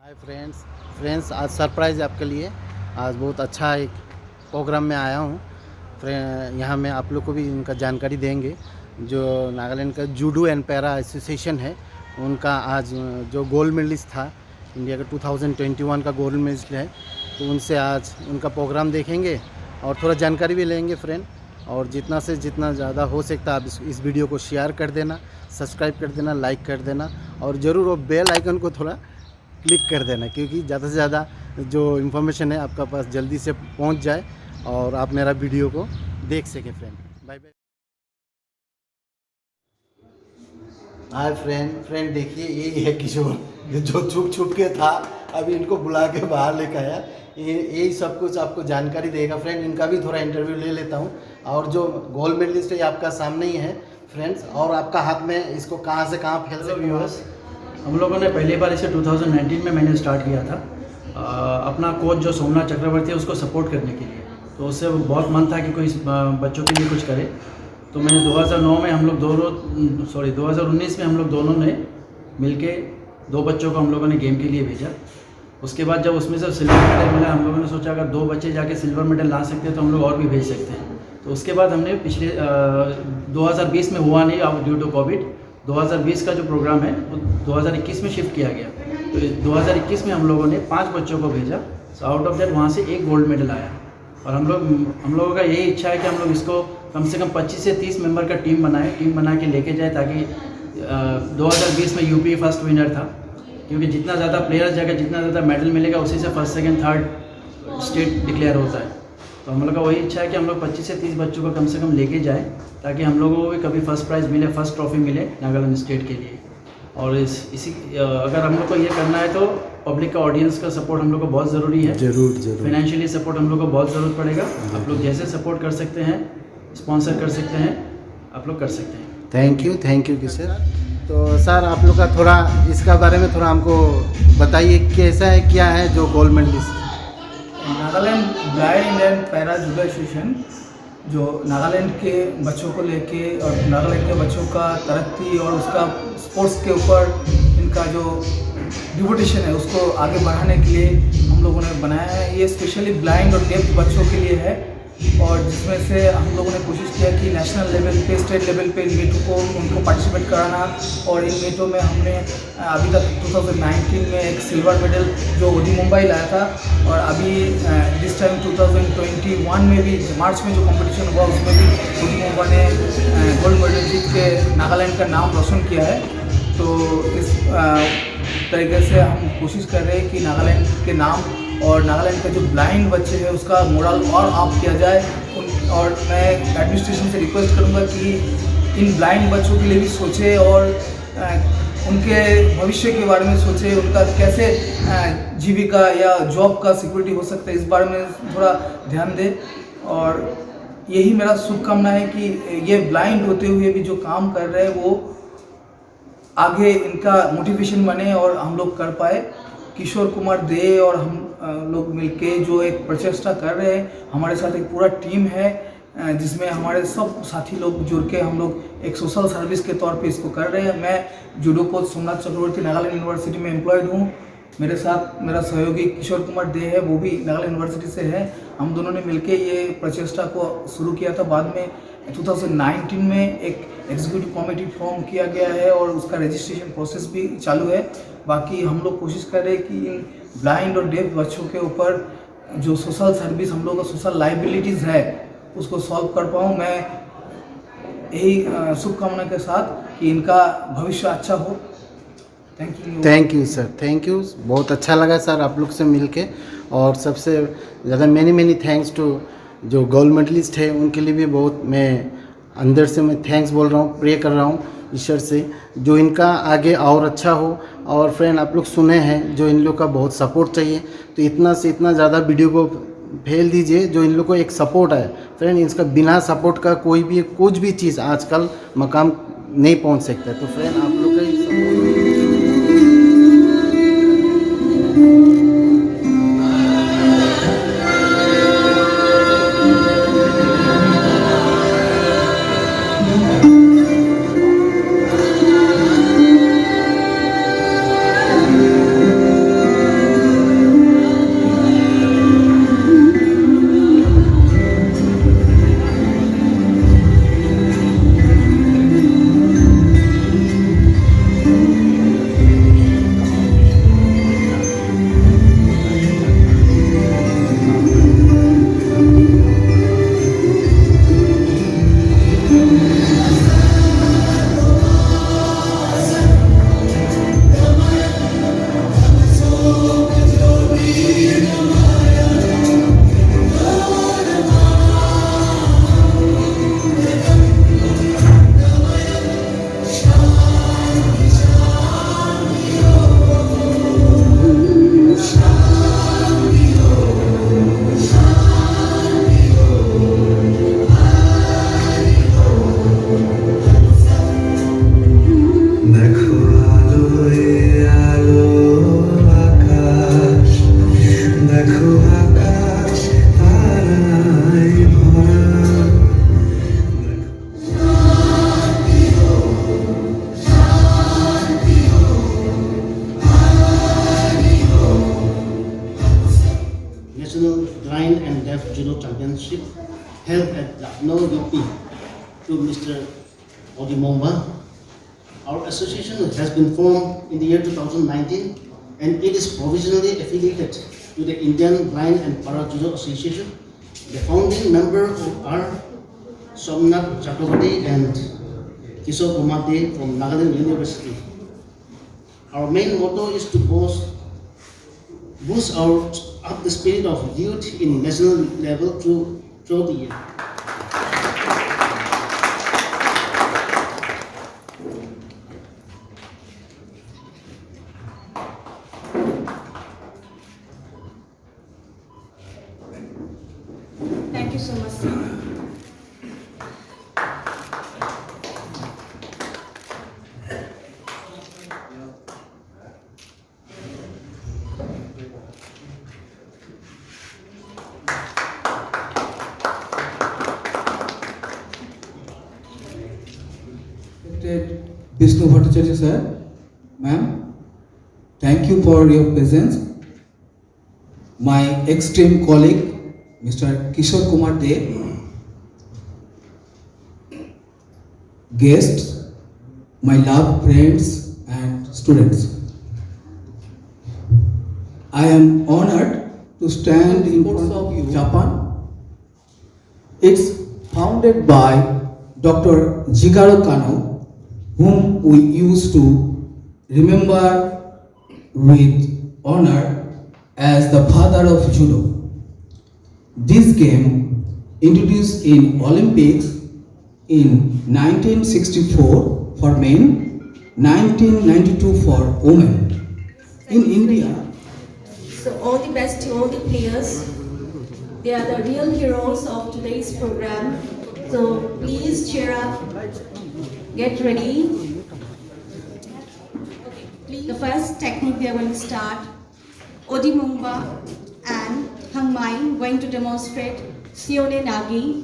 Hi friends आज surprise आपके लिए। आज बहुत अच्छा एक प्रोग्राम में आया हूँ। यहाँ में आप लोग को भी इनका जानकारी देंगे। जो नागालैंड का जूडो एंड पैरा एसोसिएशन है, उनका आज जो गोल्ड मेडलिस्ट था, इंडिया का 2021 का गोल्ड मेडलिस्ट है, तो उनसे आज उनका प्रोग्राम देखेंगे और थोड़ा जानकारी भी लेंगे फ्रेंड। और जितना से जितना ज़्यादा हो सकता है आप इस वीडियो को शेयर कर देना, सब्सक्राइब कर देना, लाइक कर देना और ज़रूर वो बेल आइकन को थोड़ा क्लिक कर देना, क्योंकि ज़्यादा से ज़्यादा जो इन्फॉर्मेशन है आपका पास जल्दी से पहुंच जाए और आप मेरा वीडियो को देख सकें friend. Bye bye. Hi friend देखिए, यही है किशोर जो छुप छुप के था, अभी इनको बुला के बाहर लेकर आया। यही सब कुछ आपको जानकारी देगा फ्रेंड। इनका भी थोड़ा इंटरव्यू ले लेता हूँ। और जो गोल्ड मेडलिस्ट है ये आपका सामने ही है फ्रेंड्स, और आपका हाथ में इसको कहाँ से कहाँ फैल सके। हम लोगों ने पहली बार इसे 2019 में मैंने स्टार्ट किया था अपना कोच जो सोमनाथ चक्रवर्ती है उसको सपोर्ट करने के लिए। तो उससे बहुत मन था कि कोई बच्चों के लिए कुछ करे। तो मैंने 2019 में हम लोग दोनों ने मिलके 2 बच्चों को हम लोगों ने गेम के लिए भेजा। उसके बाद जब उसमें से सिल्वर मेडल मिला, हम लोगों ने सोचा अगर 2 बच्चे जाके सिल्वर मेडल ला सकते हैं तो हम लोग और भी भेज सकते हैं। तो उसके बाद हमने पिछले 2020 में हुआ नहीं अब ड्यू टू कोविड, 2020 का जो प्रोग्राम है वो 2021 में शिफ्ट किया गया। तो 2021 में हम लोगों ने 5 बच्चों को भेजा। सो आउट ऑफ दैट वहाँ से 1 गोल्ड मेडल आया। और हम लोगों का यही इच्छा है कि हम लोग इसको कम से कम 25 से 30 मेंबर का टीम बना के लेके जाए, ताकि 2020 में यूपी फर्स्ट विनर था, क्योंकि जितना ज़्यादा प्लेयर्स जाएगा जितना ज़्यादा मेडल मिलेगा उसी से first second third state declare होता है। तो हम लोग का वही इच्छा है कि हम लोग 25 से 30 बच्चों को कम से कम लेके जाएं, ताकि हम लोगों को भी कभी फर्स्ट प्राइज़ मिले, फर्स्ट ट्रॉफी मिले नागालैंड स्टेट के लिए। और अगर हम लोग को ये करना है तो पब्लिक का, ऑडियंस का सपोर्ट हम लोग को बहुत ज़रूरी है। जरूर फाइनेंशियली सपोर्ट हम लोग को बहुत ज़रूरत पड़ेगा। आप लोग जैसे सपोर्ट कर सकते हैं, स्पॉन्सर कर सकते हैं, आप लोग कर सकते हैं। Thank you sir. तो सर आप लोग का थोड़ा इसका बारे में थोड़ा हमको बताइए, कैसा है क्या है जो gold medallist. Nagaland blind and para judo association जो नागालैंड के बच्चों को लेके और नागालैंड के बच्चों का तरक्की और उसका स्पोर्ट्स के ऊपर इनका जो डिवोटेशन है उसको आगे बढ़ाने के लिए हम लोगों ने बनाया है। ये स्पेशली ब्लाइंड और डेफ बच्चों के लिए है, और जिसमें से हम लोगों ने कोशिश किया कि नेशनल लेवल पे, स्टेट लेवल पे इन मीटों को उनको पार्टिसिपेट कराना। और इन मीटों में हमने अभी तक 2019 में एक सिल्वर मेडल जो ओडी मुंबई लाया था, और अभी दिस टाइम 2021 में भी मार्च में जो कंपटीशन हुआ उसमें भी ओडी मुंबई ने गोल्ड मेडल जीत के नागालैंड का नाम रोशन किया है। तो इस तरीके से हम कोशिश कर रहे हैं कि नागालैंड के नाम और नागालैंड के जो ब्लाइंड बच्चे हैं उसका मोरल और अप किया जाए। और मैं एडमिनिस्ट्रेशन से रिक्वेस्ट करूंगा कि इन ब्लाइंड बच्चों के लिए भी सोचे और उनके भविष्य के बारे में सोचे, उनका कैसे जीविका या जॉब का सिक्योरिटी हो सकता है, इस बारे में थोड़ा ध्यान दें। और यही मेरा शुभकामना है कि ये ब्लाइंड होते हुए भी जो काम कर रहे हैं वो आगे इनका मोटिवेशन बने और हम लोग कर पाए। किशोर कुमार दे और हम लोग मिलके जो एक प्रचेष्टा कर रहे हैं, हमारे साथ एक पूरा टीम है जिसमें हमारे सब साथी लोग जुड़ के हम लोग एक सोशल सर्विस के तौर पे इसको कर रहे हैं। मैं जूडो कोच सोमनाथ चक्रवर्ती नागालैंड यूनिवर्सिटी में एम्प्लॉयड हूँ। मेरे साथ मेरा सहयोगी किशोर कुमार दे है, वो भी नागालैंड यूनिवर्सिटी से है। हम दोनों ने मिलके ये प्रचेष्टा को शुरू किया था। बाद में 2019 में एक एग्जीक्यूटिव कमेटी फॉर्म किया गया है और उसका रजिस्ट्रेशन प्रोसेस भी चालू है। बाकी हम लोग कोशिश कर रहे हैं कि इन ब्लाइंड और डेफ बच्चों के ऊपर जो सोशल सर्विस, हम लोग का सोशल लाइबिलिटीज़ है, उसको सॉल्व कर पाऊँ। मैं यही शुभकामना के साथ कि इनका भविष्य अच्छा हो। Thank you sir, thank you. बहुत अच्छा लगा सर आप लोग से मिलके। और सबसे ज़्यादा मैनी थैंक्स टू जो गोल्ड मेडलिस्ट है, उनके लिए भी बहुत मैं अंदर से मैं थैंक्स बोल रहा हूँ, प्रे कर रहा हूँ ईश्वर से जो इनका आगे और अच्छा हो। और फ्रेंड आप लोग सुने हैं जो इन लोग का बहुत सपोर्ट चाहिए, तो इतना से इतना ज़्यादा वीडियो को फैल दीजिए जो इन लोग को एक सपोर्ट है फ्रेंड। इसका बिना सपोर्ट का कोई भी कुछ भी चीज़ आजकल मकाम नहीं पहुंच सकता। तो फ्रेंड आप लोग का ही support Championship held at Lucknow, UP to Mr. Odimomba. Our association has been formed in the year 2019 and it is provisionally affiliated to the Indian Blind and Para Judo Association. The founding members are Somnath Chakrabarty and Kishore Kumar De from Nagaland University. Our main motto is to boost up the spirit of youth in national level throughout the year. Thank you so much, sir. Vishnu Bhattacharya sir, ma'am, thank you for your presence. My extreme colleague, Mr. Kishore Kumar De, guests, my love friends and students. I am honored to stand in front of you. Japan. It's founded by Dr. Jigaro Kano, whom we used to remember with honor as the father of judo. This game, introduced in Olympics in 1964 for men, 1992 for women. In India, So all the best to all the players. They are the real heroes of today's program. So please cheer up. Get ready. The first technique they are going to start. Odimomba and Hangmai going to demonstrate Sione Nagi.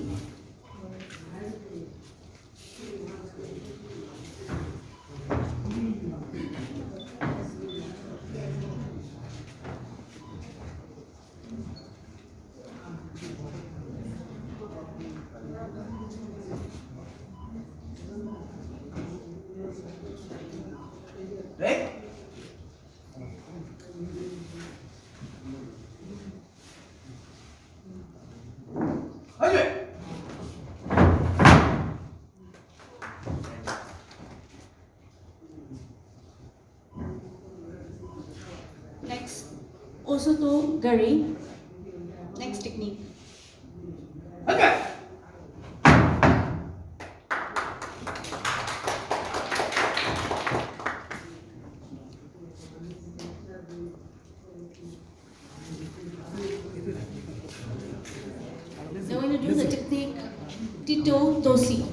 Next, Osoto Gari. Next technique. They're going to do the technique Tito Tosi.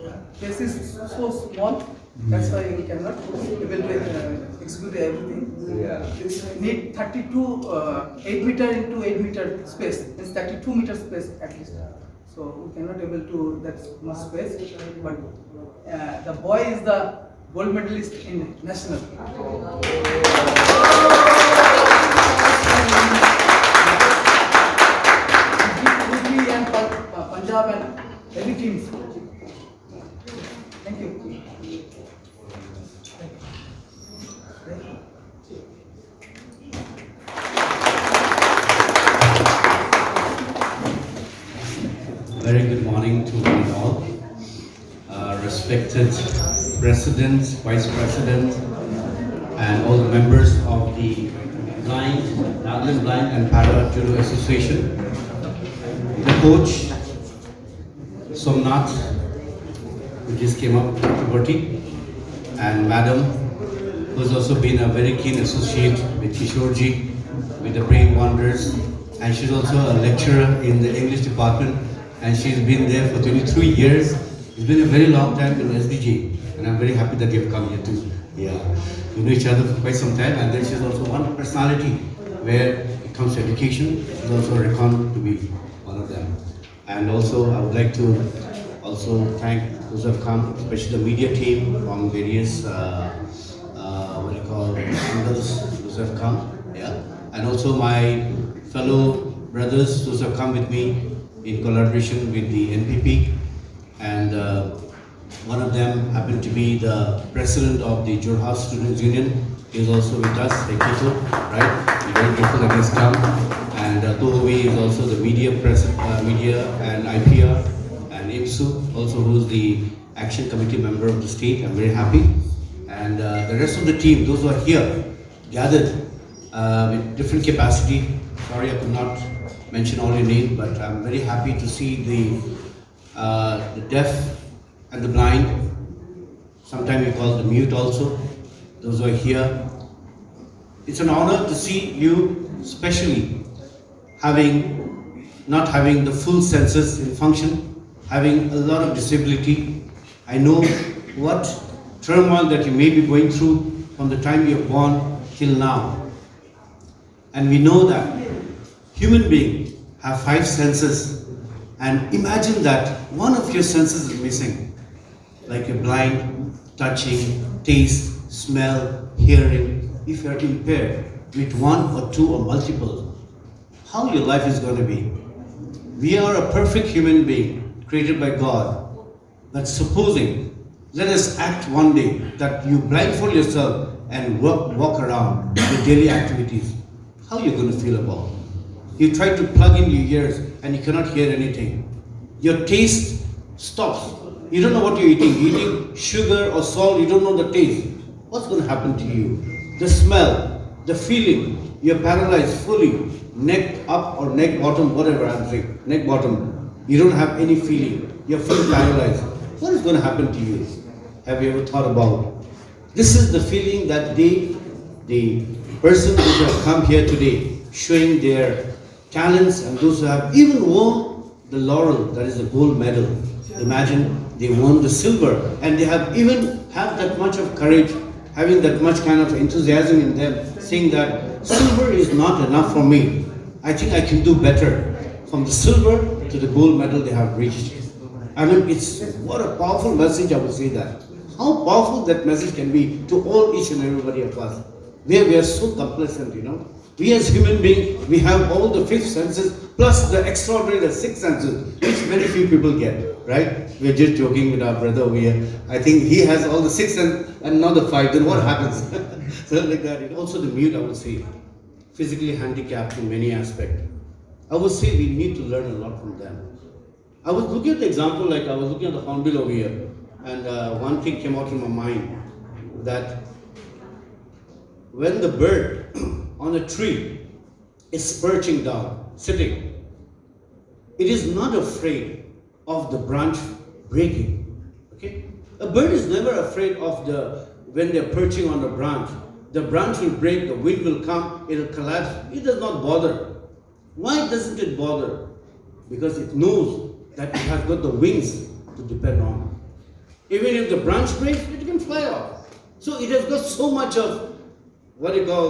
Space is so small, that's why we cannot able to execute everything. It's need 8 meter into 8 meter space. It's 32 meter space at least. So we cannot able to that much space. But the boy is the gold medalist in national. UP and Punjab and every teams. Thank you. Very good morning to one and all. Respected President, Vice President, and all the members of the Nagaland Blind and Para Judo Association, the coach, Somnath, who just came up, Dr. Bhatti, and Madam, who has also been a very keen associate with Kishorji, with the Brain Wonders, and she's also a lecturer in the English department, and she's been there for 23 years. It's been a very long time in SDJ, and I'm very happy that you've come here too. Yeah, we know each other for quite some time, and then she's also one personality where it comes to education. She's also reckoned to be one of them. And also, I would like to also thank those who have come, especially the media team from various angles, those who have come. Yeah, and also my fellow brothers, those who have come with me in collaboration with the NPP, and one of them happened to be the president of the Jorhat Students Union. He is also with us, Ekito, right? We're very grateful that he's come. And Tohovi is also the media and IPR, and IMSU, also who's the action committee member of the state. I'm very happy. And the rest of the team, those who are here, gathered with different capacity. Sorry, I could not mention all your names, but I'm very happy to see the deaf and the blind. Sometimes we call the mute also. Those who are here. It's an honor to see you, especially not having the full senses in function, having a lot of disability. I know what turmoil that you may be going through from the time you're born till now. And we know that human beings have 5 senses, and imagine that one of your senses is missing, like you're blind, touching, taste, smell, hearing. If you're impaired with 1 or 2 or multiple, how your life is going to be. We are a perfect human being created by God, but supposing, let us act one day that you blindfold yourself and walk around your daily activities. How are you going to feel about it? You try to plug in your ears and you cannot hear anything. Your taste stops. You don't know what you're eating. You're eating sugar or salt, you don't know the taste. What's going to happen to you? The smell, the feeling, you're paralyzed fully, neck up or neck bottom, whatever I'm saying, neck bottom. You don't have any feeling. You're fully paralyzed. What is going to happen to you? Have you ever thought about it? This is the feeling that the persons who have come here today, showing their talents, and those who have even won the laurel, that is the gold medal. Imagine they won the silver, and they have that much of courage, having that much kind of enthusiasm in them, saying that silver is not enough for me. I think I can do better. From the silver to the gold medal they have reached. I mean, what a powerful message, I would say that. How powerful that message can be to each and everybody of us. Where we are so complacent, We as human beings, we have all the 5 senses, plus the extraordinary, the 6 senses, which very few people get, right? We are just joking with our brother over here. I think he has all the 6 and not the 5, then what happens? So like that. Also the mute, I would say, physically handicapped in many aspects. I would say we need to learn a lot from them. I was looking at the example, I was looking at the hornbill over here, and one thing came out in my mind, that when the bird on a tree is perching down, sitting, it is not afraid of the branch breaking. Okay? A bird is never afraid of when they're perching on the branch will break, the wind will come, it will collapse. It does not bother. Why doesn't it bother? Because it knows that it has got the wings to depend on. Even if the branch breaks, it can fly off. So it has got so much of what you call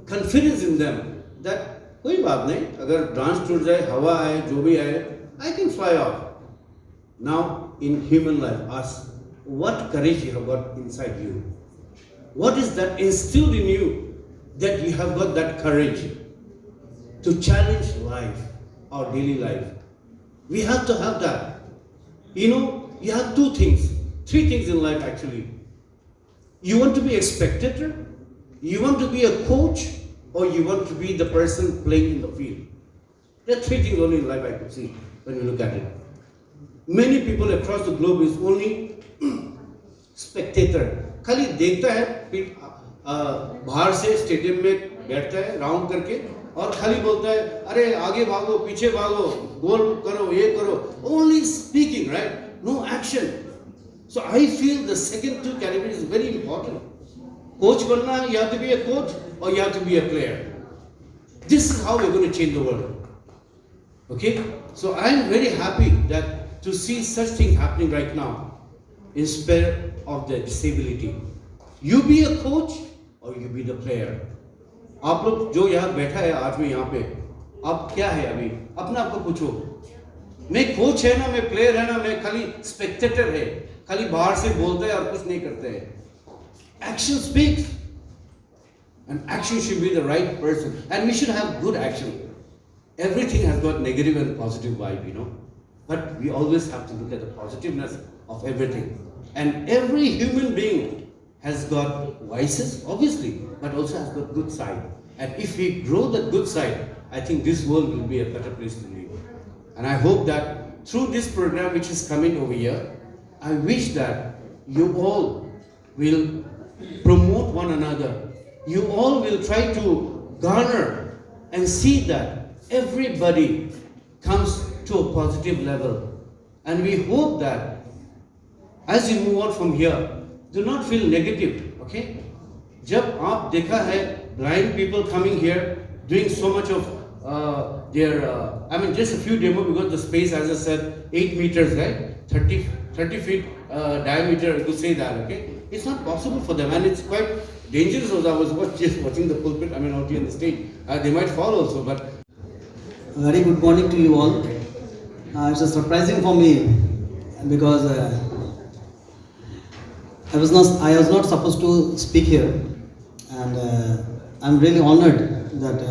confidence in them that कोई बात नहीं, अगर branch टूट जाए, हवा आए, जो भी आए, I can fly off. Now in human life, ask what courage you have got inside you. What is that instilled in you that you have got that courage to challenge life, our daily life? We have to have that. You know, you have two things, three things in life actually. You want to be a spectator, you want to be a coach, or you want to be the person playing in the field. There are three things only in life I could see when you look at it. Many people across the globe is only spectator. खाली देखता है, बाहर से stadium में बैठता है round करके और खाली बोलता है अरे आगे भागो पीछे भागो गोल करो ये करो, only speaking, right? No action. So I feel the second two categories is very important. Coach बनना, you have to be a coach or you have to be a player. This is how we're going to change the world. Okay? So I'm very happy that to see such things happening right now in spite of the disability. You be a coach or you be the player. आप लोग जो यहाँ बैठा है आज में यहाँ पे, आप क्या है अभी? अपना आपको पूछो. मैं कोच है ना, मैं प्लेयर है ना, मैं खाली स्पेक्टेटर है, खाली बाहर से बोलता है और कुछ नहीं करते हैं. Action speaks, and action should be the right person, and we should have good action. Everything has got negative and positive vibe, you know, but we always have to look at the positiveness of everything. And every human being has got vices, obviously, but also has got good side. And if we grow the good side, I think this world will be a better place to live. And I hope that through this program which is coming over here, I wish that you all will promote one another. You all will try to garner and see that everybody comes to a positive level. And we hope that as you move on from here, do not feel negative, okay? जब आप देखा है blind people coming here doing so much of I mean just a few demo because the space, as I said, 8 meters, right? 30 feet diameter to say that, okay? It's not possible for them and it's quite dangerous. I was just watching the pulpit, I mean out here in the stage. They might fall also, but... Very good morning to you all. It's surprising for me because I was not supposed to speak here, and I'm really honored that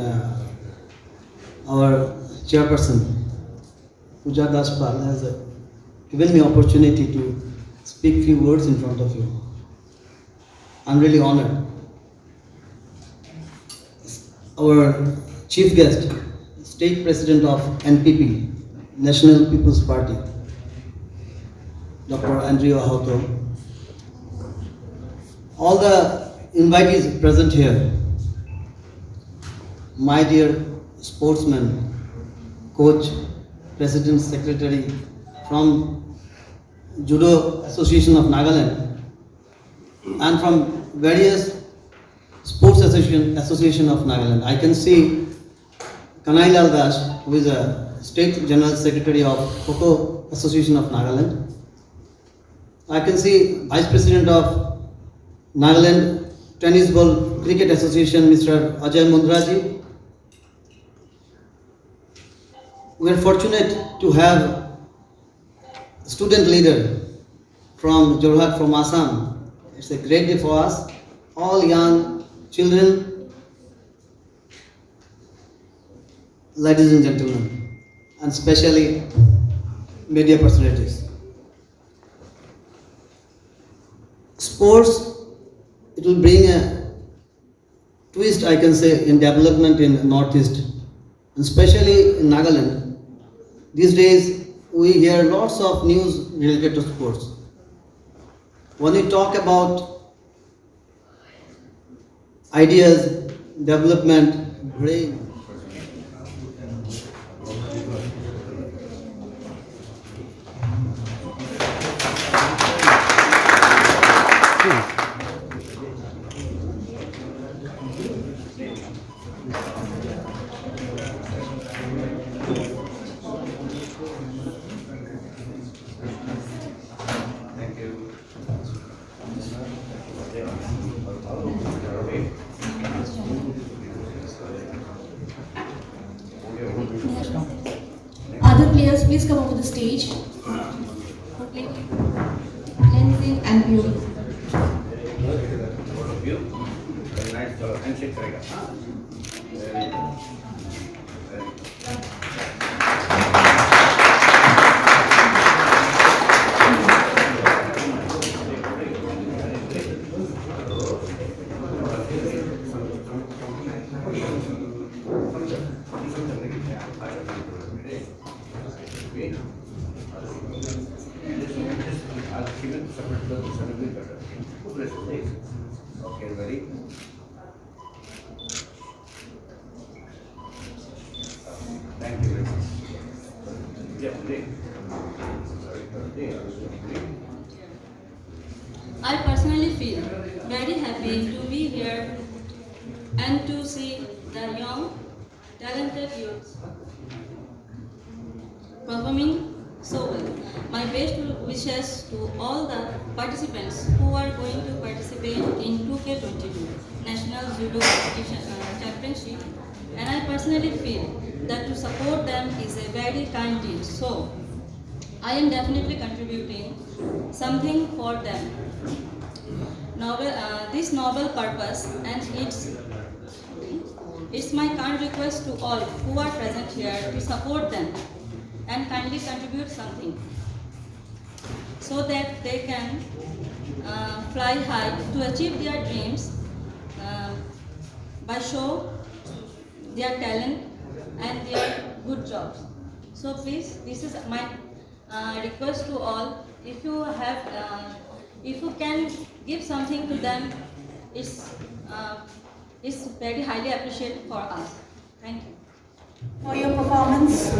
our chairperson Pooja Daspal has given me opportunity to speak few words in front of you. I'm really honored. Our chief guest, State President of NPP, National People's Party, Dr. Andrew Ahoto, all the invitees present here, my dear sportsmen, coach, president, secretary from Judo Association of Nagaland, and from various sports association of Nagaland. I can see Kanai Lal Das, who is a state general secretary of Kho Association of Nagaland. I can see vice president of Nagaland Tennis Ball Cricket Association, Mr. Ajay Mundraji. We are fortunate to have a student leader from Jorhat, from Assam. It's a great day for us, all young children, ladies and gentlemen, and especially media personalities. Sports, it will bring a twist, I can say, in development in Northeast, and especially in Nagaland. These days, we hear lots of news related to sports. When we talk about ideas, development, brain, Thank you. players, please come over the stage. Okay. Cleansing and purity. Okay, ready? Thank you very much. Yeah, great. I personally feel very happy to be here and to see the young, talented youths performing so well. My best wishes to all the participants who are going to participate in 2K22 National Judo Championship, and I personally feel that to support them is a very kind deed. So I am definitely contributing something for them. This noble purpose, and it's my kind request to all who are present here to support them and kindly contribute something so that they can fly high to achieve their dreams by show their talent and their good jobs. So please, this is my request to all. If you have, if you can give something to them, it's very highly appreciated for us. Thank you. For your performance.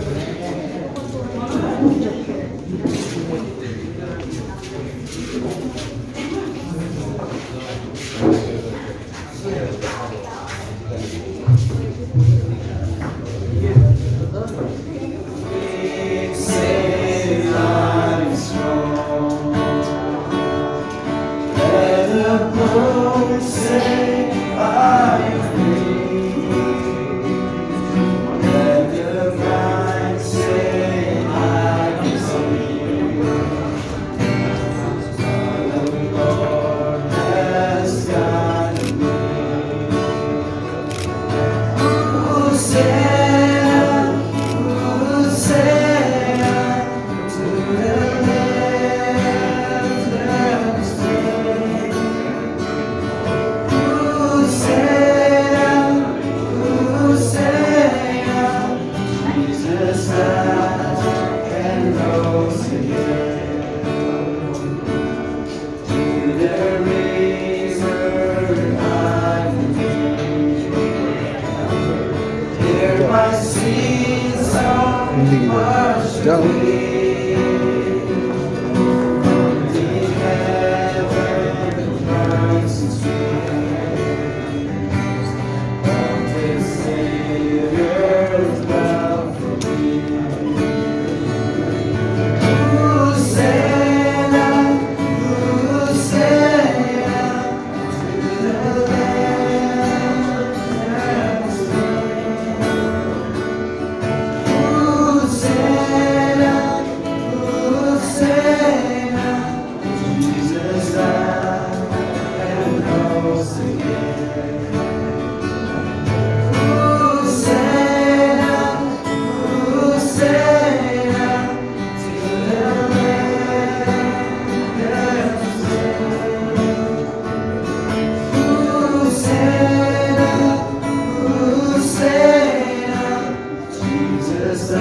Jesus,